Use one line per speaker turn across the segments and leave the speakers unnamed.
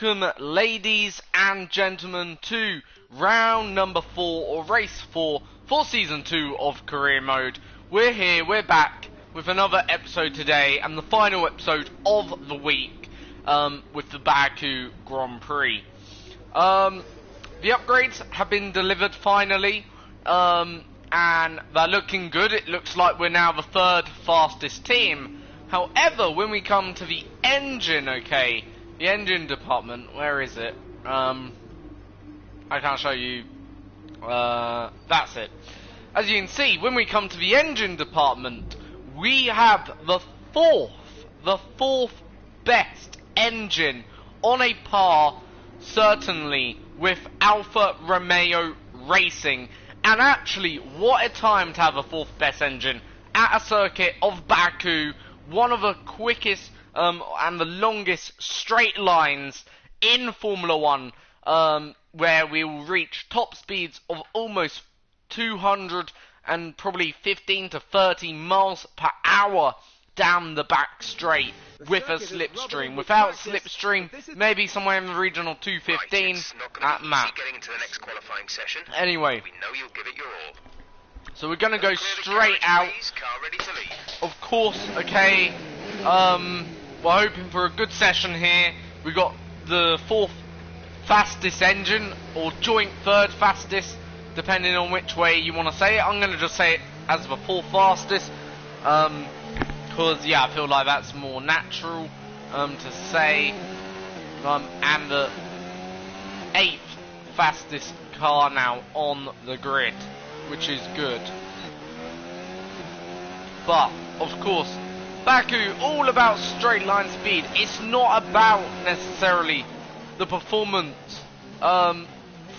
Welcome, ladies and gentlemen, to round number 4, or race 4, for season 2 of Career Mode. We're here, we're back with another episode today, and the final episode of the week, with the Baku Grand Prix. The upgrades have been delivered finally, and they're looking good. It looks like we're now the third fastest team. However, when we come to the engine, the engine department, where is it? I can't show you. That's it. As you can see, when we come to the engine department, we have the fourth best engine on a par, certainly, with Alfa Romeo Racing. And actually, what a time to have a fourth best engine at a circuit of Baku, one of the quickest and the longest straight lines in Formula 1, where we will reach top speeds of almost 200 and probably 15 to 30 miles per hour down the back straight with a slipstream. Without slipstream, maybe somewhere in the region of 215 at max. Anyway, so we're going to go straight out. Of course, we're hoping for a good session here. We got the fourth fastest engine, or joint third fastest, depending on which way you want to say it. I'm going to just say it as the fourth fastest, because yeah, I feel like that's more natural to say. And the eighth fastest car now on the grid, which is good. But of course, Baku, all about straight line speed. It's not about necessarily the performance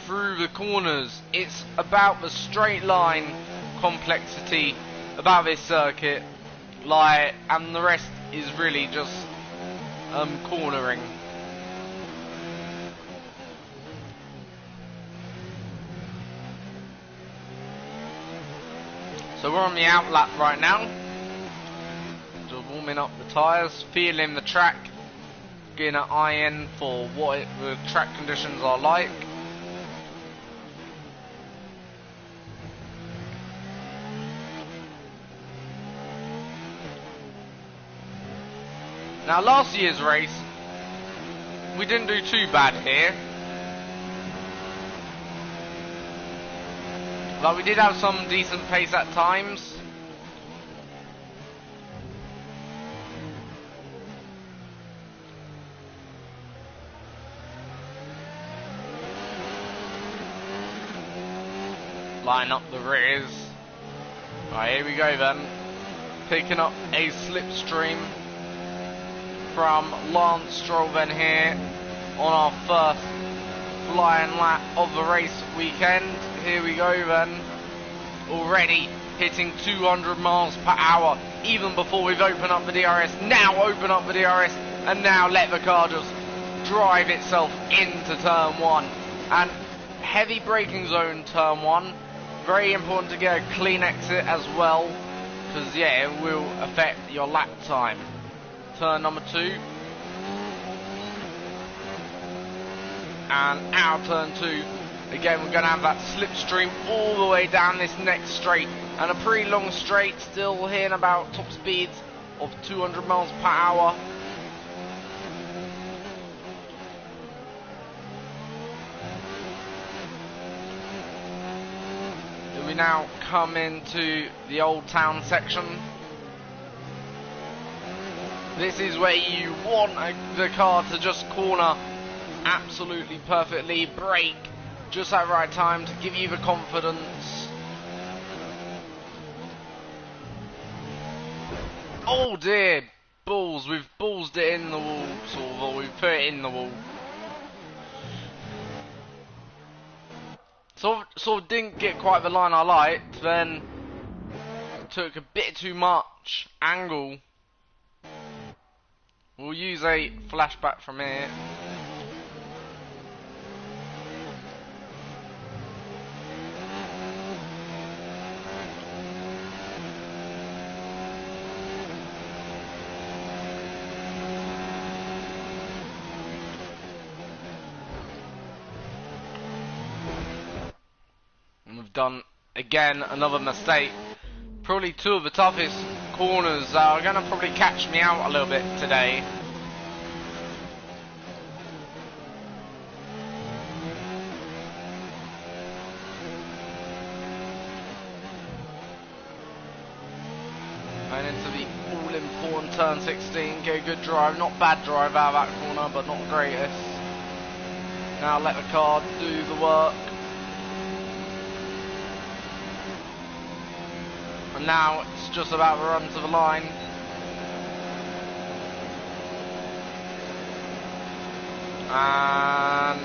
through the corners. It's about the straight line complexity about this circuit, and the rest is really just cornering. So we're on the out lap right now. Warming up the tyres, feeling the track, getting an eye in for what the track conditions are like. Now, last year's race, we didn't do too bad here. But we did have some decent pace at times. Line up the rears. Right, here we go then. Picking up a slipstream from Lance Stroll then here on our first flying lap of the race weekend. Here we go then. Already hitting 200 miles per hour even before we've opened up the DRS. Now open up the DRS and now let the car just drive itself into turn 1. And heavy braking zone turn 1. Very important to get a clean exit as well, because yeah, it will affect your lap time. Turn number 2. And out of turn 2. Again, we're going to have that slipstream all the way down this next straight. And a pretty long straight, still hitting about top speeds of 200 miles per hour. We now come into the Old Town section. This is where you want the car to just corner absolutely perfectly, brake just at the right time to give you the confidence. Oh dear, balls, we've ballsed it in the wall, or we've put it in the wall. Sort of didn't get quite the line I liked, then took a bit too much angle. We'll use a flashback from here. we've done, again, another mistake. Probably two of the toughest corners that are going to probably catch me out a little bit today. Going into the all-important turn 16, get a good drive, not bad drive out of that corner, but not greatest. Now let the car do the work. And now it's just about to run to the line. And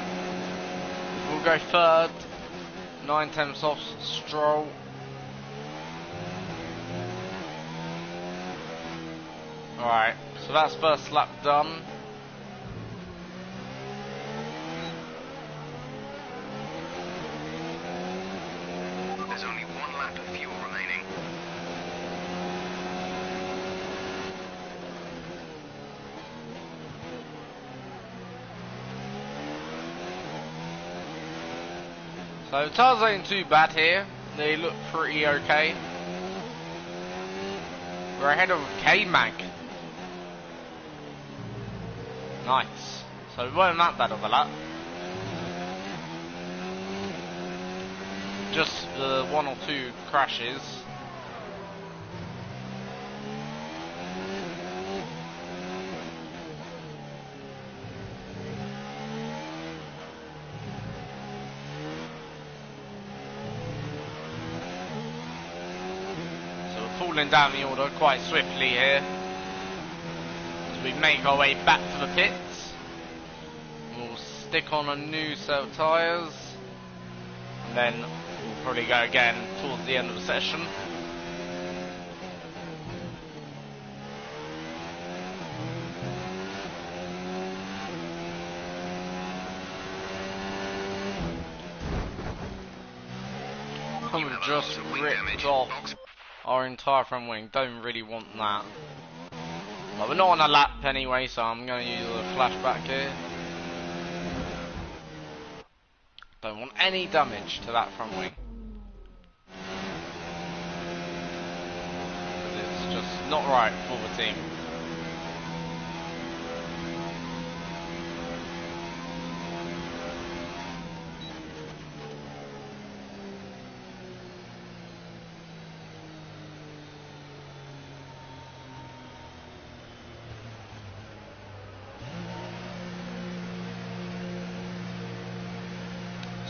we'll go third. 9/10 off Stroll. Alright, so that's first lap done.
There's only one lap of fuel remaining.
So the tyres ain't too bad here. They look pretty okay. We're ahead of K-Mag. Nice. So we weren't that bad of a lap. Just the one or two crashes. So we're falling down the order quite swiftly here. We make our way back to the pits. We'll stick on a new set of tyres, and then we'll probably go again towards the end of the session. We've just ripped off our entire front wing. Don't really want that. But we're not on a lap anyway, so I'm going to use a flashback here. Don't want any damage to that front wing. It's just not right for the team.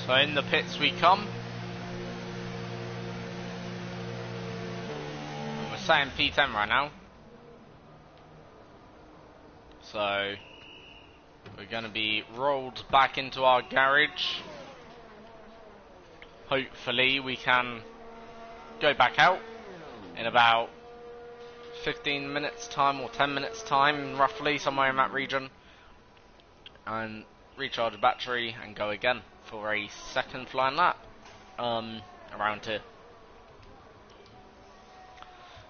So in the pits we come. And we're saying P10 right now. So we're going to be rolled back into our garage. Hopefully we can go back out in about 15 minutes time or 10 minutes time, roughly, somewhere in that region. And recharge the battery and go again for a second flying lap around here.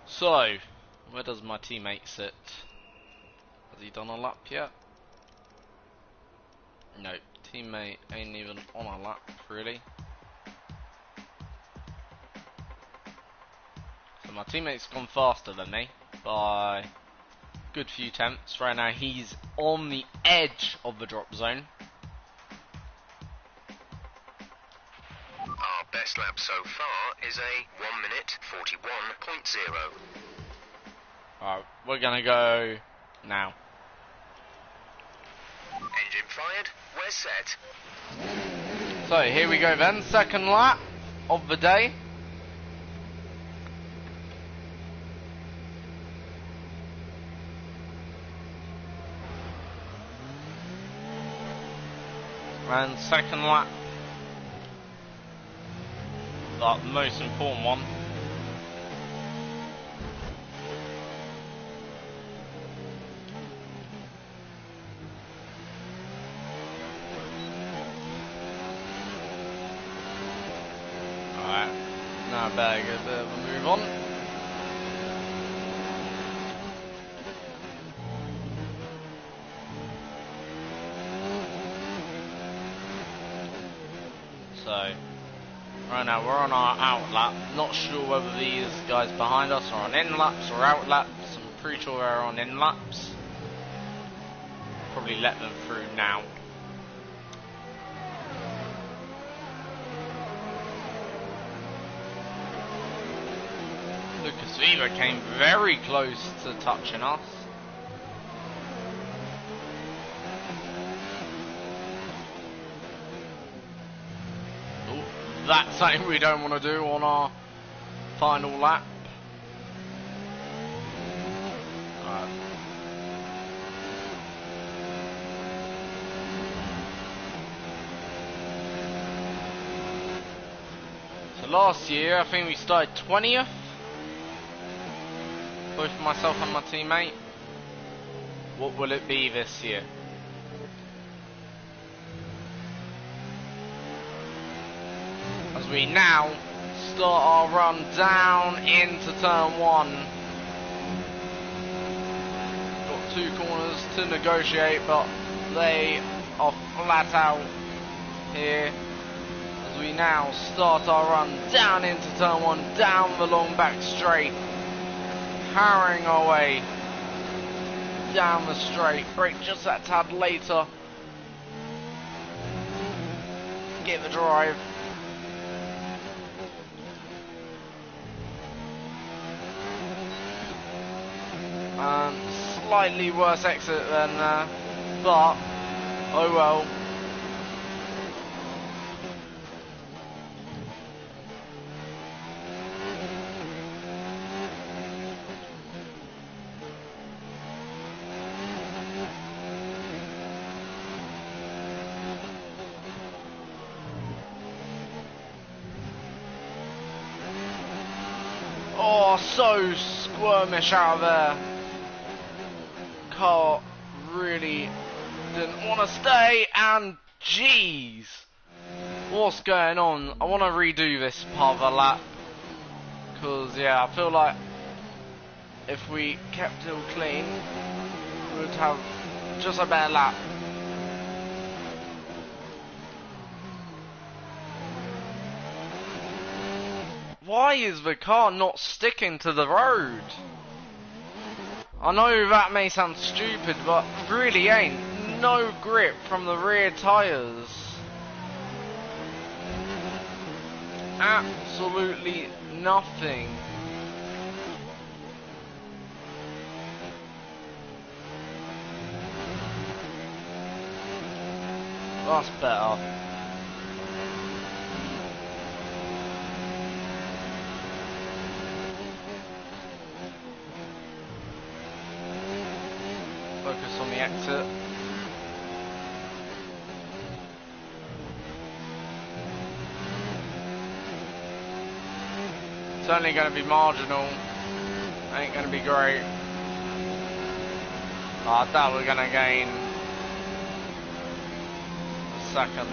So, where does my teammate sit? Has he done a lap yet? No, teammate ain't even on a lap, really. So my teammate's gone faster than me by a good few tenths. Right now he's on the edge of the drop zone.
Our best lap so far is a 1 minute 41.0.
Alright, we're gonna go now.
Engine fired, we're set.
So here we go then, second lap of the day. And second lap, the most important one. Alright, now I better get a bit of a move on. So, Right now we're on our out lap. Not sure whether these guys behind us are on in laps or out laps. I'm pretty sure they're on in laps. Probably let them through now. Lucas Viva came very close to touching us. Ooh, that's something we don't want to do on our final lap. So last year I think we started 20th. Both myself and my teammate. What will it be this year? As we now start our run down into turn 1. Got 2 corners to negotiate, but they are flat out here. As we now start our run down into turn 1, down the long back straight. Powering our way down the straight. Brake just that tad later. Get the drive. Slightly worse exit than but oh well. Oh, so squirmish out of there. Car really didn't want to stay, and jeez, what's going on? I want to redo this part of the lap, because yeah, I feel like if we kept it all clean, we would have just a better lap. Why is the car not sticking to the road? I know that may sound stupid, but really ain't. No grip from the rear tyres. Absolutely nothing. That's better. Focus on the exit. It's only going to be marginal. Ain't going to be great. I doubt we're going to gain a second.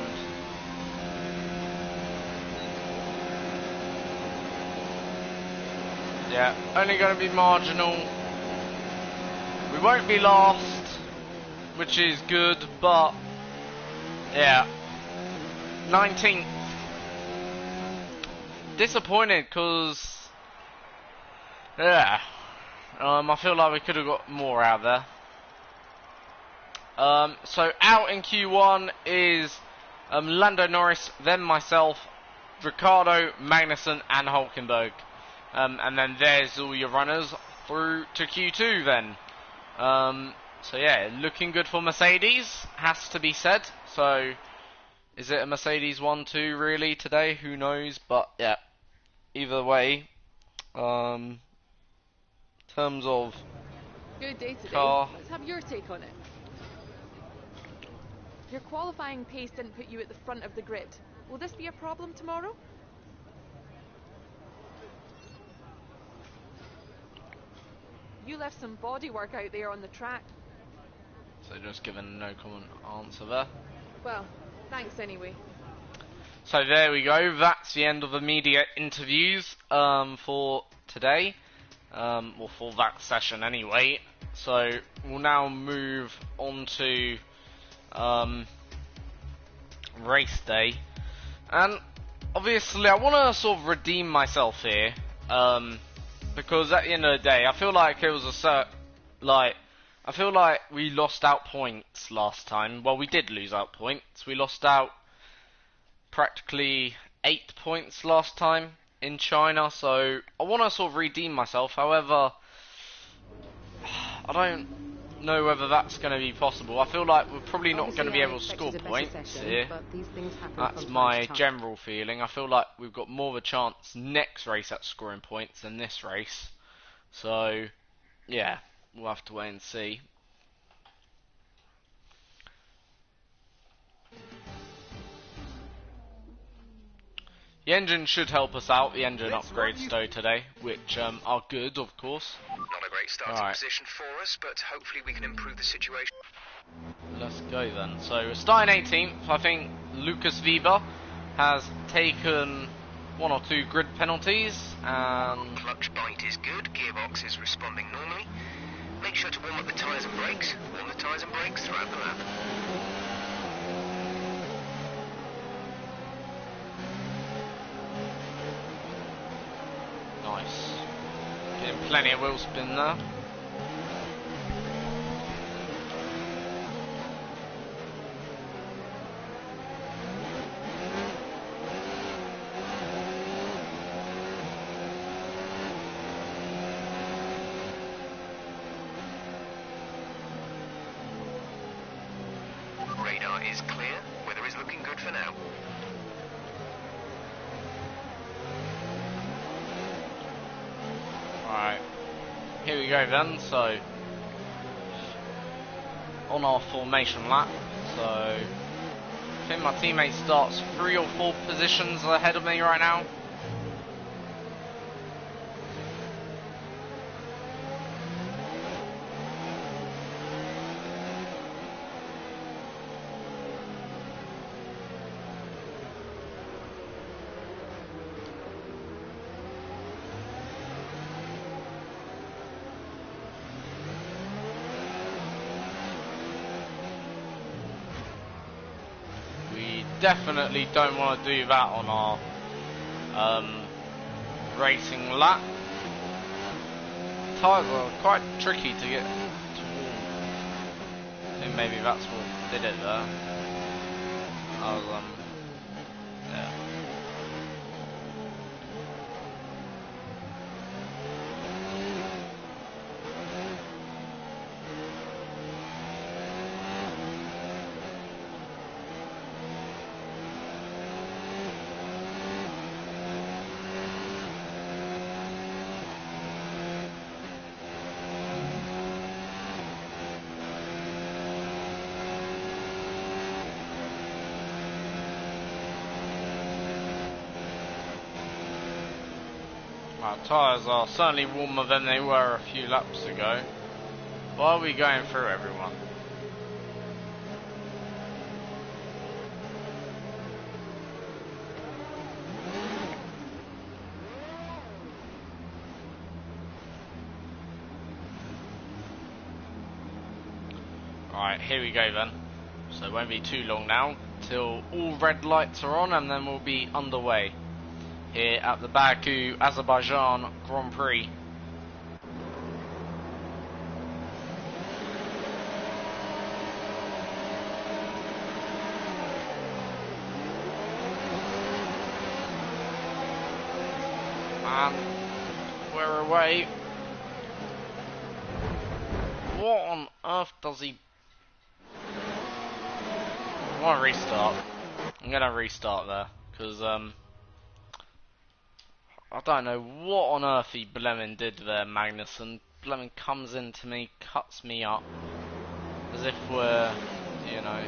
Yeah, only going to be marginal. We won't be last, which is good, but yeah, 19th. Disappointed because yeah, I feel like we could have got more out there. So out in Q1 is Lando Norris, then myself, Ricciardo, Magnussen, and Hulkenberg, and then there's all your runners through to Q2 then. So yeah, looking good for Mercedes, has to be said. So, is it a Mercedes 1-2 really today? Who knows? But yeah, either way, terms of
good day today.
car.
Let's have your take on it. Your qualifying pace didn't put you at the front of the grid. Will this be a problem tomorrow? You left some bodywork out there on the track.
So just giving a no comment answer there.
Well, thanks anyway.
So there we go, that's the end of the media interviews for today, or for that session anyway. So we'll now move on to race day, and obviously I want to sort of redeem myself here, because at the end of the day, I feel like it was I feel like we lost out points last time. Well, we did lose out points. We lost out practically 8 points last time in China, so I want to sort of redeem myself. However, I don't know whether that's going to be possible. I feel like we're probably not going to be able to score points here. That's my general feeling. I feel like we've got more of a chance next race at scoring points than this race. So, yeah, we'll have to wait and see. The engine should help us out, the engine upgrades though today, which are good, of course.
Not a great starting position for us, but hopefully we can improve the situation.
Let's go then. So we're starting 18th. I think Lucas Weber has taken 1 or 2 grid penalties, and
Clutch bite is good, gearbox is responding normally. Make sure to warm up the tyres and brakes. Warm the tyres and brakes throughout the lap.
nice. Getting plenty of wheel spin there.
Radar is clear. Weather is looking good for now.
Alright, here we go then. So, on our formation lap, so I think my teammate starts 3 or 4 positions ahead of me right now. Definitely don't want to do that on our racing lap. Tyres are quite tricky to get to warm. I think maybe that's what did it there. I was yeah. Our tyres are certainly warmer than they were a few laps ago. Why are we going through everyone? Right, here we go then. So it won't be too long now till all red lights are on, and then we'll be underway here at the Baku Azerbaijan Grand Prix. And we're away. What on earth does he... I want to restart. I'm going to restart there, because I don't know what on earth he blemmin' did there, Magnussen. Blemmin' comes into me, cuts me up, as if we're, you know...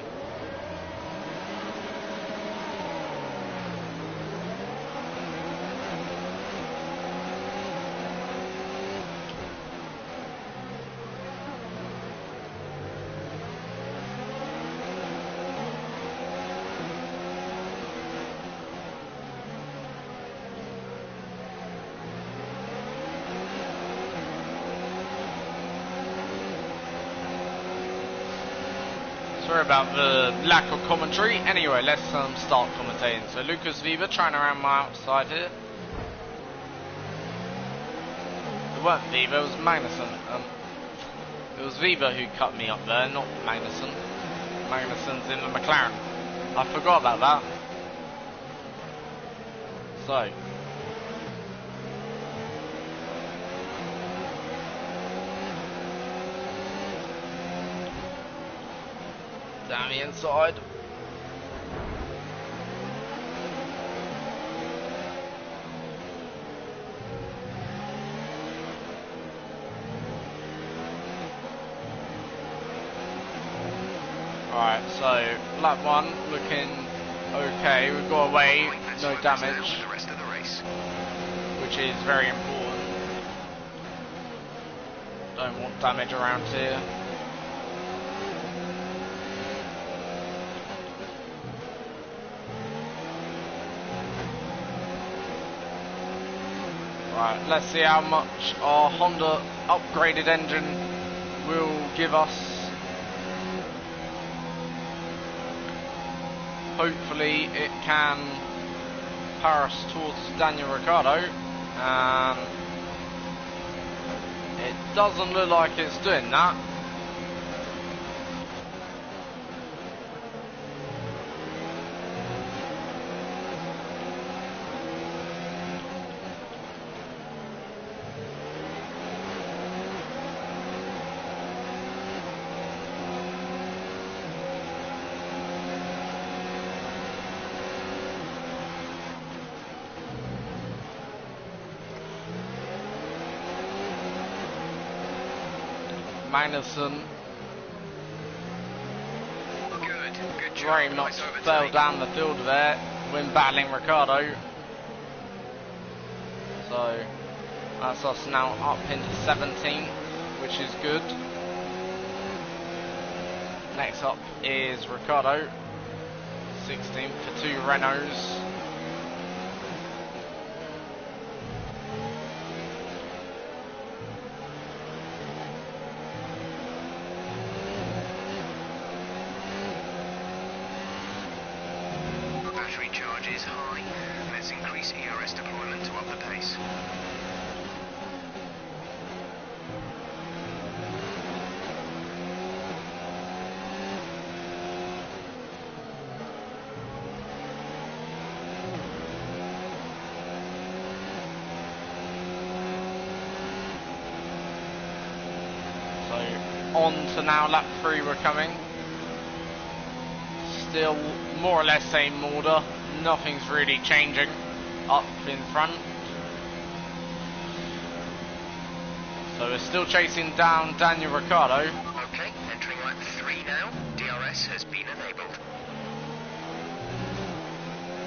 Sorry about the lack of commentary. Anyway, let's start commentating. So Lucas Viva trying around my outside here. It weren't Viva, it was Magnussen. It was Viva who cut me up there, not Magnussen. Magnussen's in the McLaren. I forgot about that. So. Down the inside. Alright, so lap 1 looking okay. We've got away, no damage, which is very important. Don't want damage around here. Right, let's see how much our Honda upgraded engine will give us. Hopefully it can power us towards Daniel Ricciardo, and it doesn't look like it's doing that. Magnussen very much fell down the field there when battling Ricciardo. So that's us now up into 17th, which is good. Next up is Ricciardo, 16th for 2 Renaults.
Charge is high. Let's increase ERS deployment to up the pace.
So on to now lap 3 we're coming. Still more or less same order. Nothing's really changing up in front. So we're still chasing down Daniel Ricciardo.
Okay, entering lap 3 now. DRS has been enabled.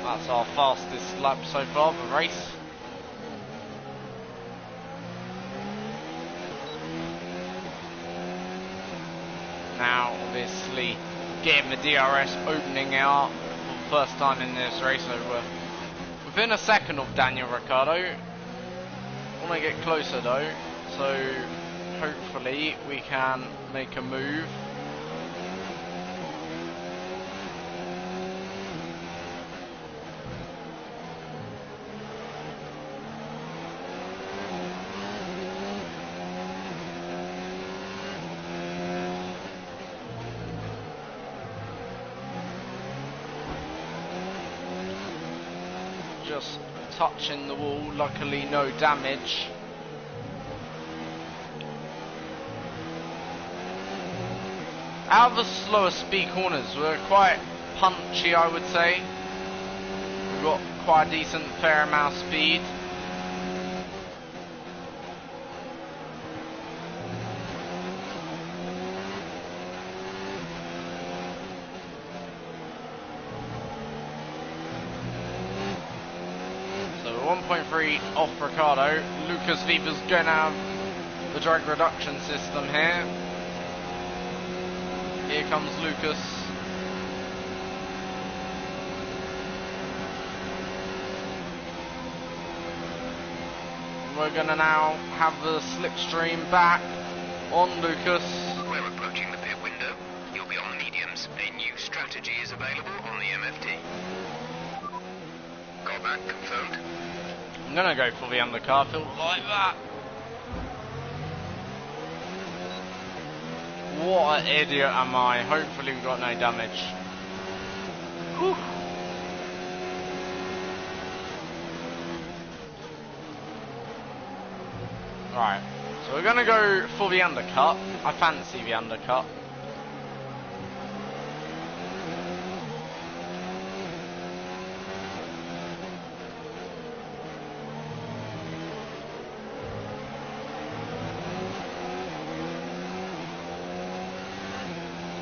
That's our fastest lap so far of the race. Now obviously getting the DRS, opening it up for the first time in this race, so we're within a second of Daniel Ricciardo. Want to get closer though, so hopefully we can make a move. Just touching the wall, luckily no damage. Out of the slower speed corners, we're quite punchy, I would say. We've got quite a decent fair amount of speed. So 1.3 off Ricciardo. Lucas Viva's going to have the drag reduction system here. Here comes Lucas. We're going to now have the slipstream back on Lucas.
We're approaching the pit window. You'll be on the mediums. energy is available on the MFD. Got that confirmed?
I'm gonna go for the undercut. I feel like that. What an idiot am I? Hopefully we got no damage. Whew. Right, so we're gonna go for the undercut. I fancy the undercut.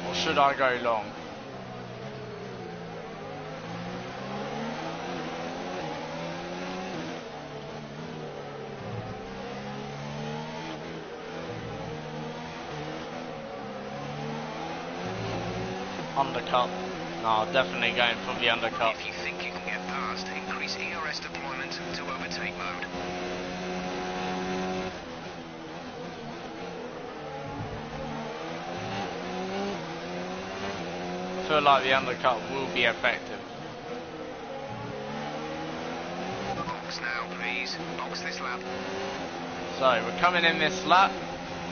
Or should I go long? Undercut. No, definitely going for the undercut.
If you think you can get past, increase ERS deployment to overtake mode.
I feel like the undercut will be effective.
Box now, please. Box this lap.
So we're coming in this lap,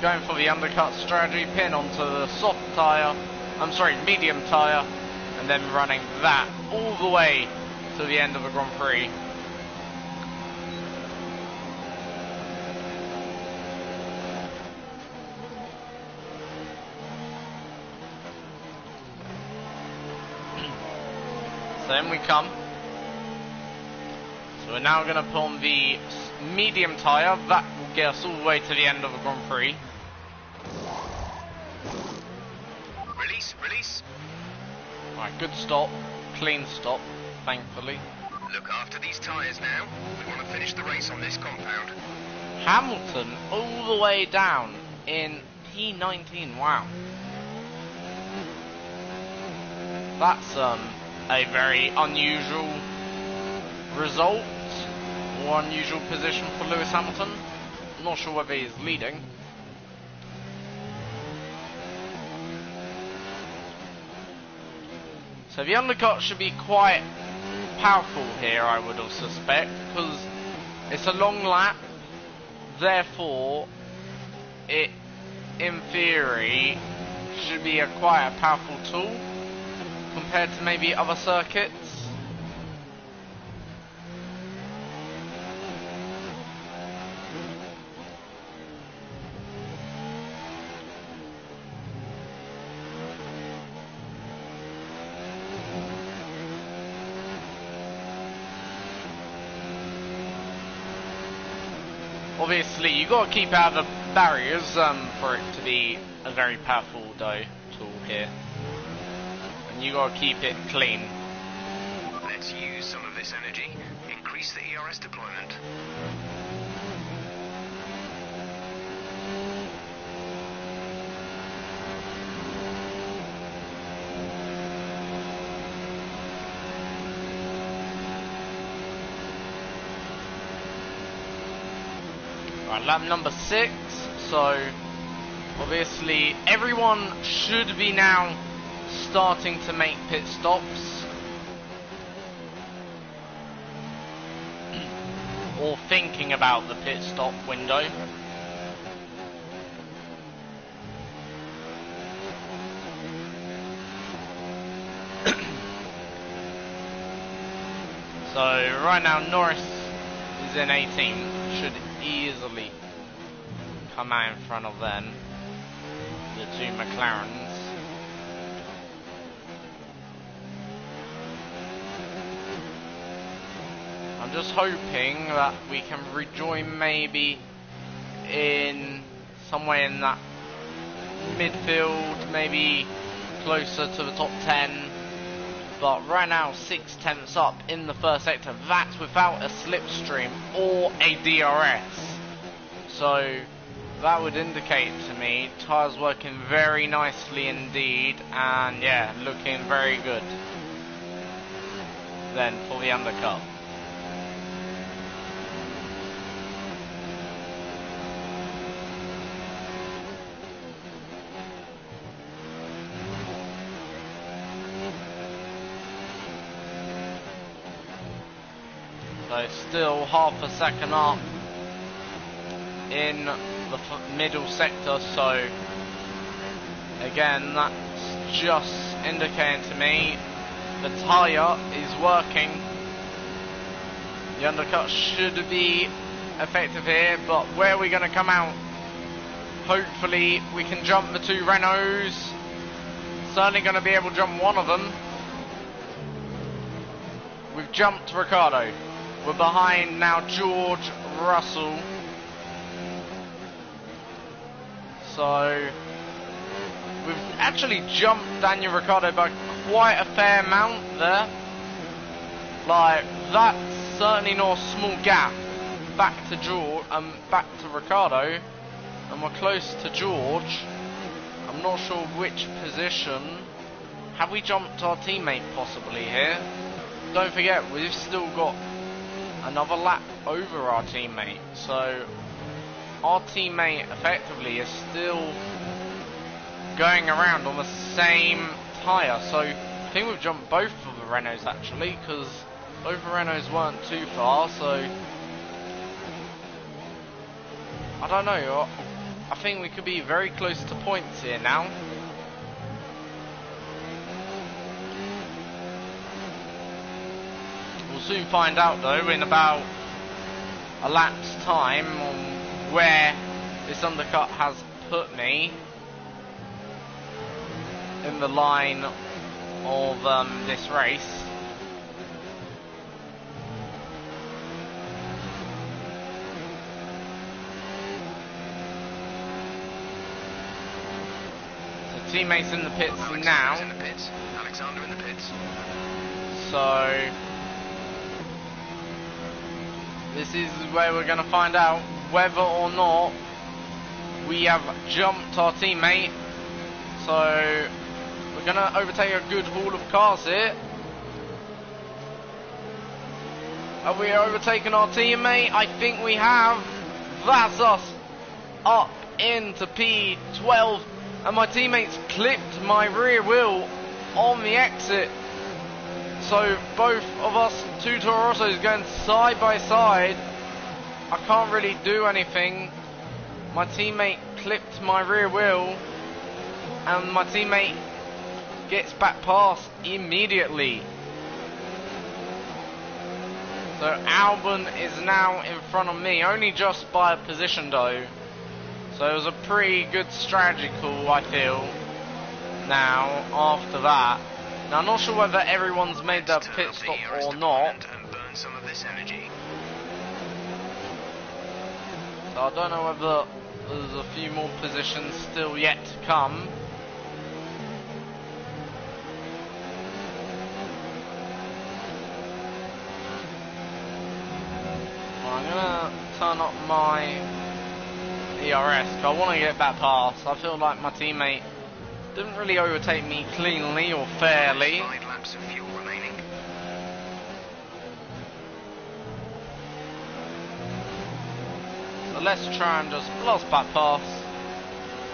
going for the undercut strategy, pin onto the soft tyre. I'm sorry, medium tyre, and then running that all the way to the end of the Grand Prix. So then we come. So we're now going to put on the medium tyre. That will get us all the way to the end of the Grand Prix.
Release.
Right, good stop. Clean stop, thankfully.
Look after these tyres now. We want to finish the race on this compound.
Hamilton all the way down in P19. Wow. That's a very unusual result or unusual position for Lewis Hamilton. I'm not sure whether he's leading. So the undercut should be quite powerful here, I would suspect, because it's a long lap, therefore it, in theory, should be quite a powerful tool compared to maybe other circuits. Obviously, you got to keep out of the barriers for it to be a very powerful tool here, and you got to keep it clean.
Let's use some of this energy. Increase the ERS deployment.
Right, lap number 6, so obviously everyone should be now starting to make pit stops or thinking about the pit stop window. So right now Norris is in 18, should easily come out in front of them, the two McLarens. I'm just hoping that we can rejoin maybe in somewhere in that midfield, maybe closer to the top 10. But right now 6/10 up in the first sector. That's without a slipstream or a DRS. So that would indicate to me tyres working very nicely indeed, and yeah, looking very good then for the undercut. So still half a second up in the middle sector, so again that's just indicating to me the tyre is working. The undercut should be effective here, but where are we going to come out? Hopefully we can jump the two Renaults. Certainly going to be able to jump one of them. We've jumped Ricciardo. We're behind now George Russell. So we've actually jumped Daniel Ricciardo by quite a fair amount there. Like, that's certainly not a small gap back to George, back to Ricciardo, and we're close to George. I'm not sure which position. Have we jumped our teammate possibly here? Don't forget, we've still got another lap over our teammate, so our teammate effectively is still going around on the same tyre. So I think we've jumped both of the Renaults actually, because both the Renaults weren't too far, so I don't know. I think we could be very close to points here now. We'll soon find out though in about a lap's time on where this undercut has put me in the line of this race. So teammates in the pits now.
In the pits. Alexander in the pits.
So this is where we're going to find out whether or not we have jumped our teammate. So we're going to overtake a good haul of cars here. Have we overtaken our teammate? I think we have. That's us up into P12, and my teammates clipped my rear wheel on the exit. So both of us, two Toro Rossos, going side by side. I can't really do anything. My teammate clipped my rear wheel, and my teammate gets back past immediately. So Albon is now in front of me, only just by a position though. So it was a pretty good strategy call, I feel, now after that. Now I'm not sure whether everyone's made their pit stop or not.
And burn some of this energy.
So I don't know whether there's a few more positions still yet to come. Well, I'm gonna turn up my ERS because I want to get back past. I feel like my teammate didn't really overtake me cleanly or fairly.
5 laps of fuel remaining.
So let's try and just blast back past.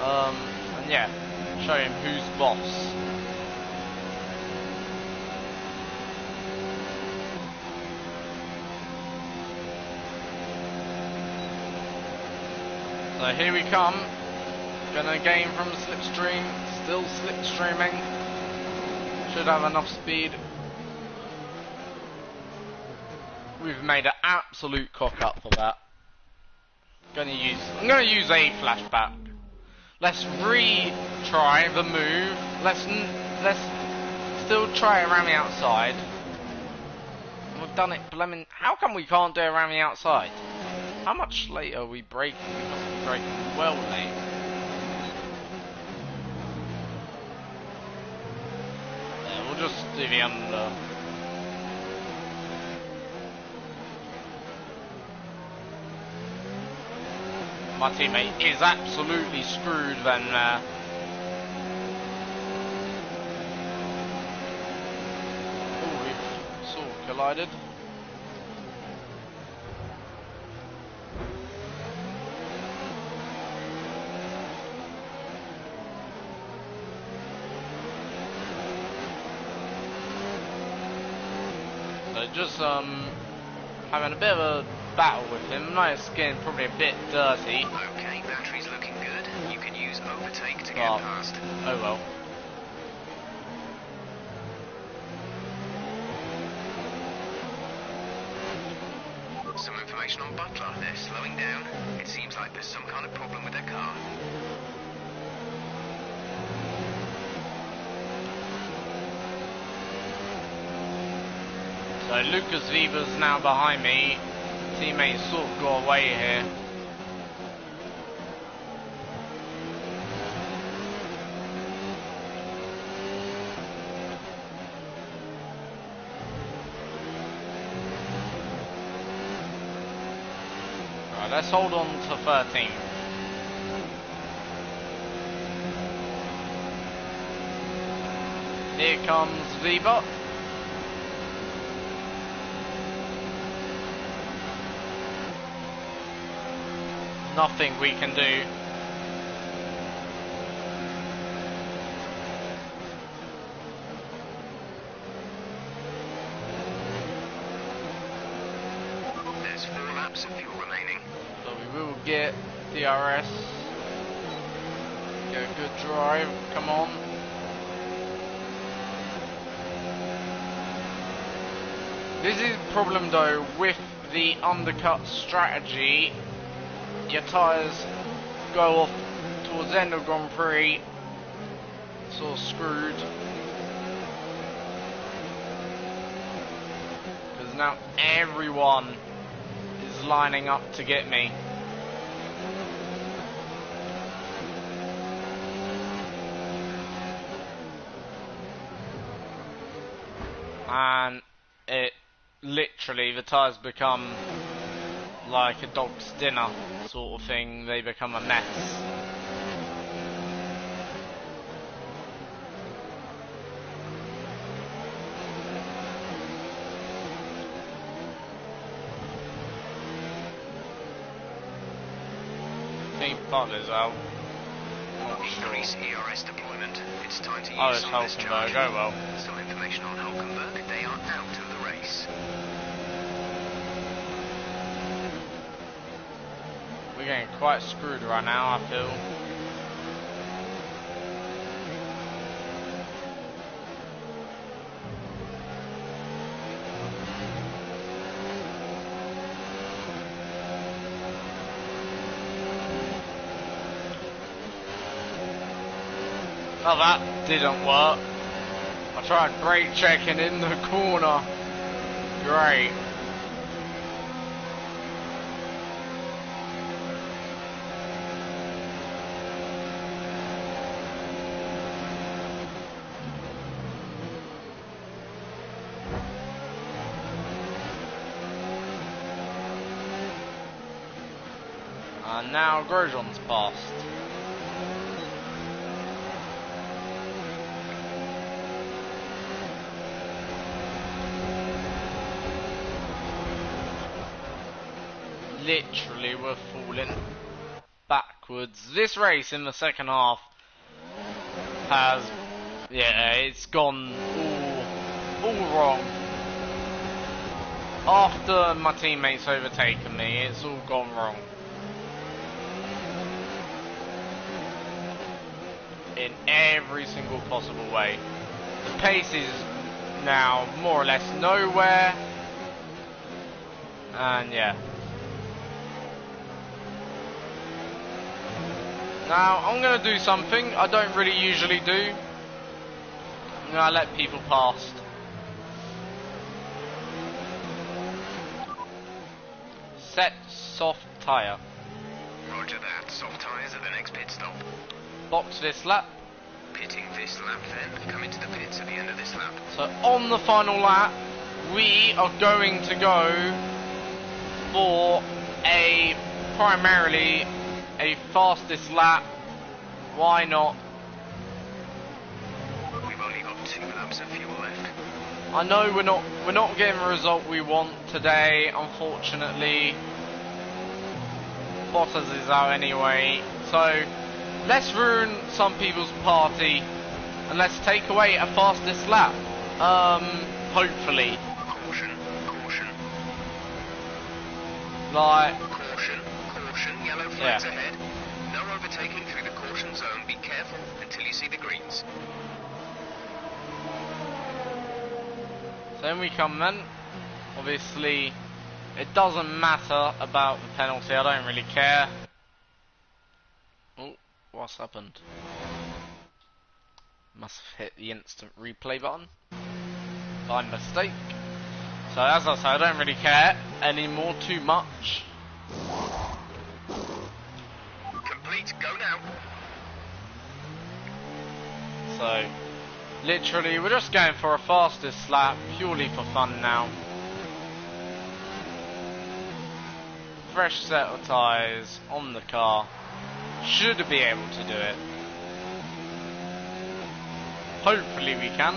And yeah, show him who's boss. So here we come. Gonna gain from the slipstream. Still slipstreaming. Should have enough speed. We've made an absolute cock up for that. I'm gonna use a flashback. Let's retry the move. Let's still try it around the outside. We've done it blemmin'. How come we can't do it around the outside? How much late are we braking? We must be braking well late. Yeah, we'll just do the under. My teammate is absolutely screwed then there. Oh, we've sort of collided. So just having a bit of a battle with him. My skin probably a bit dirty.
Okay, battery's looking good. You can use overtake to get
Oh.
past.
Oh well.
Some information on Butler. They're slowing down. It seems like there's some kind of problem with their car.
So Lucas Viva's now behind me. Teammates sort of got away here. Right, let's hold on to 13. Here comes Viva. Nothing we can do.
There's 4 laps of fuel remaining.
So we will get DRS. Get a good drive. Come on. This is the problem though with the undercut strategy. Your tyres go off towards the end of Grand Prix, sort of screwed. Because now everyone is lining up to get me. And it literally, the tyres become like a dog's dinner sort of thing. They become a mess. I think Butler's out. Not sure.
Increase ERS deployment. It's time to use
Oh, it's
some of this charge.
Hulkenberg. Oh well.
Some information on Hulkenberg. They are out of the race.
We're getting quite screwed right now, I feel. Oh, that didn't work. I tried brake checking in the corner. Great. And now Grosjean's passed. Literally, we're falling backwards. This race in the second half has, yeah, it's gone all wrong. After my teammates overtaken me, it's all gone wrong. In every single possible way. The pace is now more or less nowhere. And yeah. Now, I'm going to do something I don't really usually do. I'm going to let people past. Set soft tyre.
Roger that. Soft tyres at the next pit stop.
Box this lap.
Pitting this lap then. Come into the pits at the end of this lap.
So on the final lap, we are going to go for primarily a fastest lap. Why not?
We've only got 2 laps of fuel left.
I know we're not getting the result we want today, unfortunately. Bottas is out anyway, so let's ruin some people's party and let's take away a fastest lap. Hopefully.
Caution, caution.
Like,
Caution, caution, yellow flags ahead. No overtaking through the caution zone. Be careful until you see the greens.
so in we come then. Obviously, it doesn't matter about the penalty, I don't really care. Oh, what's happened? Must have hit the instant replay button by mistake. So as I say, I don't really care anymore too much.
Complete, go now.
So, literally, we're just going for a fastest lap, purely for fun now. Fresh set of tyres on the car. Should be able to do it. Hopefully we can.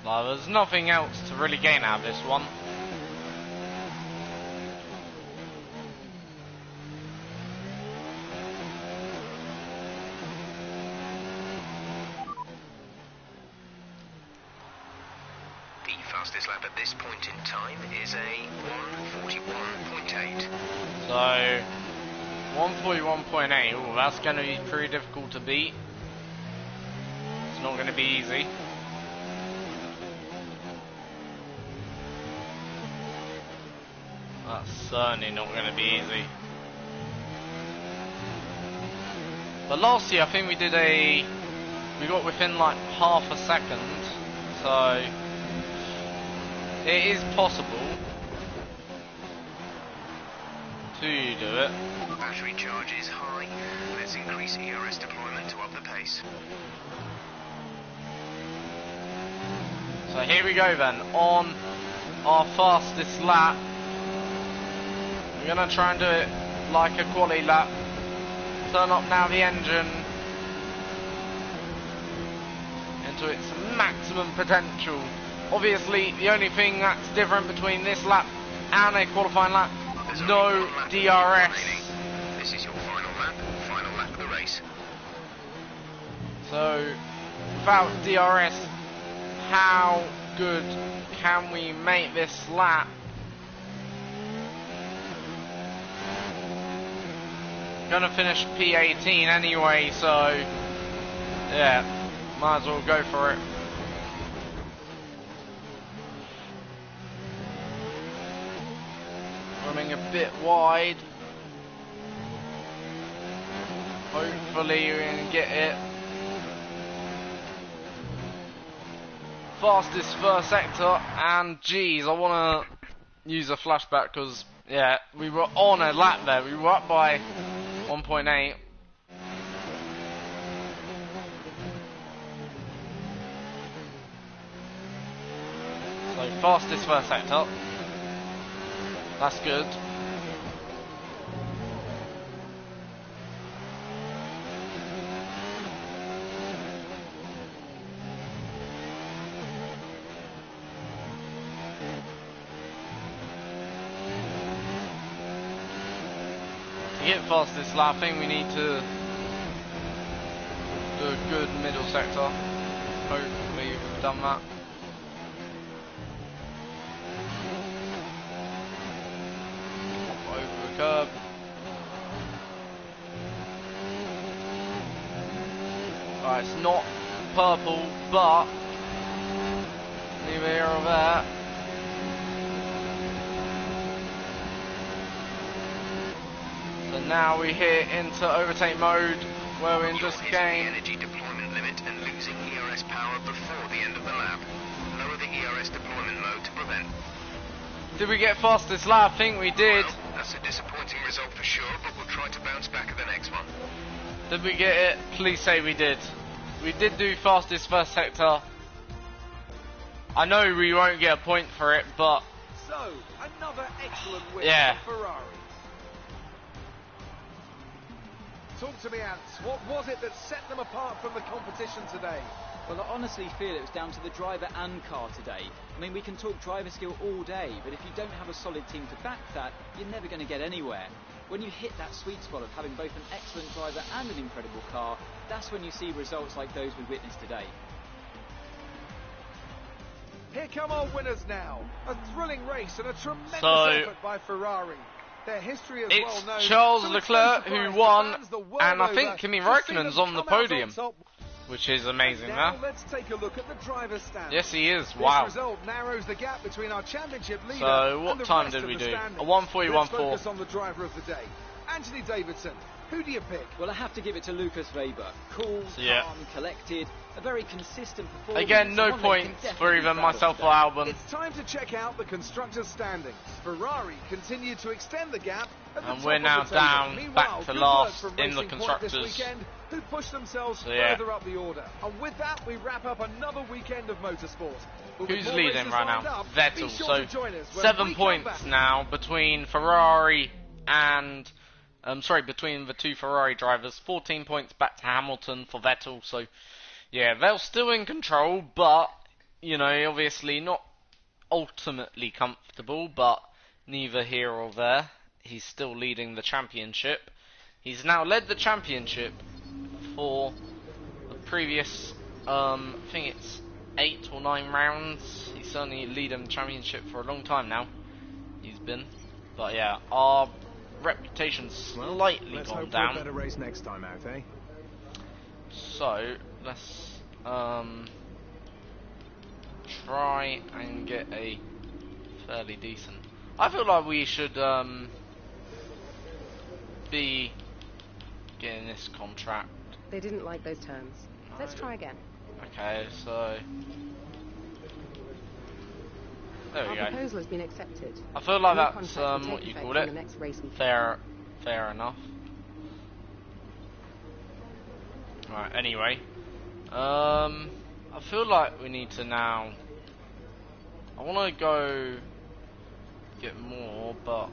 Well, there's nothing else to really gain out of this one.
The fastest lap at this point in time is a 1:41.8.
So, 141.8, oh, that's going to be pretty difficult to beat. It's not going to be easy. That's certainly not going to be easy. But last year I think we got within like half a second, so it is possible to do it.
Battery charge is high. Let's increase ERS deployment to up the pace.
So here we go then, on our fastest lap. We're going to try and do it like a quali lap. Turn up now the engine into its maximum potential. Obviously, the only thing that's different between this lap and a qualifying lap,
There's
no
only one lap
DRS.
remaining. This is your final lap of the race.
So, without DRS, how good can we make this lap? Gonna finish P18 anyway, so yeah, might as well go for it. Running a bit wide. Hopefully we can get it. Fastest first sector, and geez, I wanna use a flashback because yeah, we were on a lap there. We were up by 1.8. So fastest first sector. That's good. To get fastest lap, I think we need to do a good middle sector. Hopefully we've done that. Over the curb. Alright, it's not purple, but neither here or there. So now we hit into overtake mode, where we can just
You're hitting
gain.
the energy deployment limit and losing ERS power before the end of the lap. Lower the ERS deployment mode to prevent.
Did we get fastest lap? I think we did.
Well, that's a disappointing result for sure, but we'll try to bounce back at the next one.
Did we get it? Please say we did. We did do fastest first sector. I know we won't get a point for it, but
So, another excellent win
Yeah.
for Ferrari. Talk to me, Ants. What was it that set them apart from the competition today?
Well, I honestly feel it was down to the driver and car today. I mean, we can talk driver skill all day, but if you don't have a solid team to back that, you're never going to get anywhere. When you hit that sweet spot of having both an excellent driver and an incredible car, that's when you see results like those we witnessed today.
Here come our winners now. A thrilling race and a tremendous
So,
effort by Ferrari. Their history is well known.
It's Charles
so it's
Leclerc
no surprise
who
the
won,
fans the world
and I
over
think Kimi
to see
Räikkönen's
them
on the
come out
podium,
top.
which is amazing,
Now
man.
let's take a look at the driver's stand.
Yes, he is.
This
Wow.
result narrows the gap between our championship leader
So, what
and the
time
rest
did
of
we
the
do?
standings.
A 1:41.4.
Let's focus on the driver of the day, Anthony Davidson. Who do you pick?
Well, I have to give it to Lucas Weber. Cool,
Yeah.
calm, collected, a very consistent performance.
Again, no
and one they can
points for
definitely
either
be proud of
myself
today.
or Albon.
It's time to check out the constructors' standings. Ferrari continue to extend the gap at the
And
top
we're
of
now
the table.
down,
Meanwhile,
back to
good
last
work from
in the
Racing Point this
constructors.
weekend, who pushed themselves
So, yeah.
further up the order. And with that, we wrap up another weekend of motorsport. But with
Who's
more
leading
races
right
lined
now?
up,
Vettel.
be sure
So
to join us when
7
we come
points
back.
now between Ferrari and between the two Ferrari drivers. 14 points back to Hamilton for Vettel. So yeah, they're still in control, but you know, obviously not ultimately comfortable. But neither here or there. He's still leading the championship. He's now led the championship for the previous, I think it's 8 or 9 rounds. He's certainly leading the championship for a long time now. He's been, but yeah, our reputation's slightly
Let's
gone
hope for
down.
a better race next time out, eh?
So let's try and get a fairly decent. I feel like we should be getting this contract.
They didn't like those terms. Let's try again.
Okay, so there we
Our
go.
proposal has been accepted.
I feel like
New
that's
contract will take
what you
effect
call
from
it.
the next race weekend.
Fair enough. Right. Anyway, I feel like we need to now. I want to go get more, but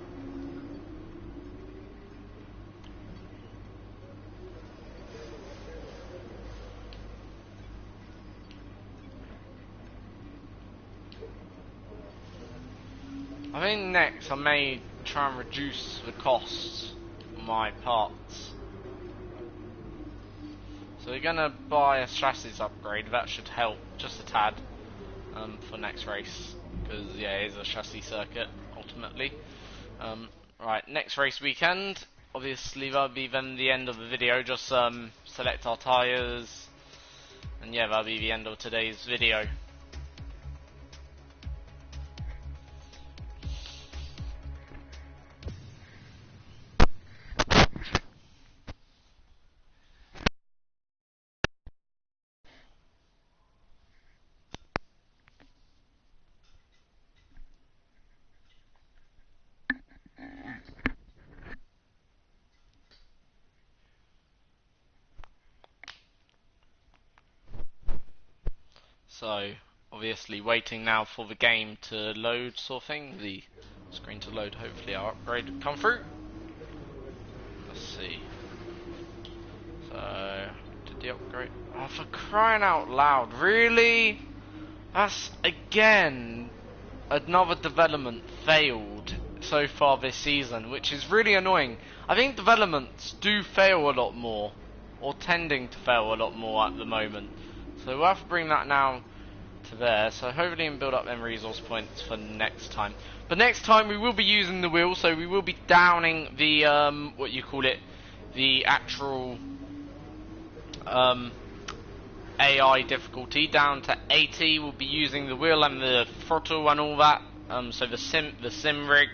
I think next I may try and reduce the costs of my parts. So we're gonna buy a chassis upgrade. That should help just a tad for next race, because yeah, it is a chassis circuit ultimately. Right, next race weekend. Obviously that'll be then the end of the video. Just select our tyres, and yeah, that'll be the end of today's video. So, obviously waiting now for the game to load, sort of thing, the screen to load. Hopefully our upgrade will come through. Let's see. So, did the upgrade... Oh, for crying out loud, really? That's, again, another development failed so far this season, which is really annoying. I think developments do fail a lot more, or tending to fail a lot more at the moment. So we'll have to bring that now to there. So hopefully we can build up them resource points for next time. But next time we will be using the wheel, so we will be downing the what you call it, the actual AI difficulty down to 80. We'll be using the wheel and the throttle and all that. So the sim rig.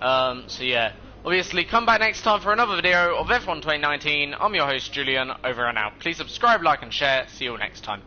So yeah. Obviously, come back next time for another video of F1 2019. I'm your host, Julian, over and out. Please subscribe, like, and share. See you all next time.